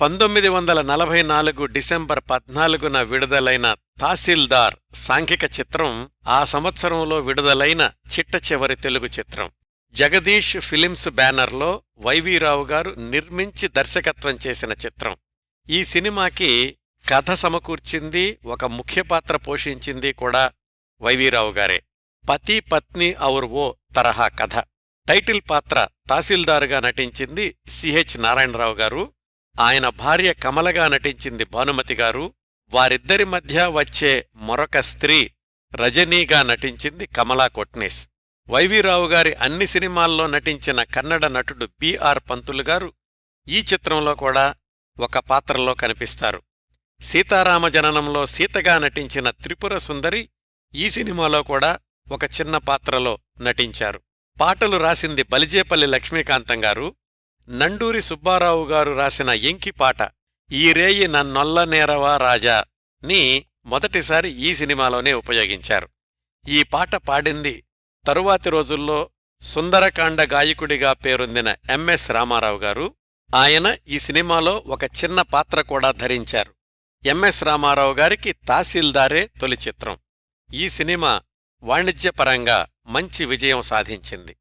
1944 December 14న విడుదలైన తహసీల్దార్ సాంఘిక చిత్రం ఆ సంవత్సరంలో విడుదలైన చిట్టచివరి తెలుగు చిత్రం. జగదీష్ ఫిలిమ్స్ బ్యానర్లో వైవీరావు గారు నిర్మించి దర్శకత్వం చేసిన చిత్రం. ఈ సినిమాకి కథ సమకూర్చింది, ఒక ముఖ్య పాత్ర పోషించింది కూడా వైవీరావు గారే. పతి పత్ని ఔర్ ఓ తరహా కథ. టైటిల్ పాత్ర తహసీల్దారుగా నటించింది సిహెచ్ నారాయణరావు గారు. ఆయన భార్య కమలగా నటించింది భానుమతి గారు. వారిద్దరి మధ్య వచ్చే మరొక స్త్రీ రజనీగా నటించింది కమలా కొట్నేస్. వైవీరావు గారి అన్ని సినిమాల్లో నటించిన కన్నడ నటుడు బిఆర్ పంతులు గారు ఈ చిత్రంలో కూడా ఒక పాత్రలో కనిపిస్తారు. సీతారామ జననంలో సీతగా నటించిన త్రిపుర సుందరి ఈ సినిమాలో కూడా ఒక చిన్న పాత్రలో నటించారు. పాటలు రాసింది బలిజేపల్లి లక్ష్మీకాంతం గారు. నండూరి సుబ్బారావు గారు రాసిన ఎంకి పాట ఈ రేయి నన్నొల్లనేరవా రాజా ని మొదటిసారి ఈ సినిమాలోనే ఉపయోగించారు. ఈ పాట పాడింది తరువాతి రోజుల్లో సుందరకాండ గాయకుడిగా పేరొందిన ఎంఎస్ రామారావు గారు. ఆయన ఈ సినిమాలో ఒక చిన్న పాత్ర కూడా ధరించారు. ఎంఎస్ రామారావు గారికి తహసీల్దారే తొలి చిత్రం. ఈ సినిమా వాణిజ్యపరంగా మంచి విజయం సాధించింది.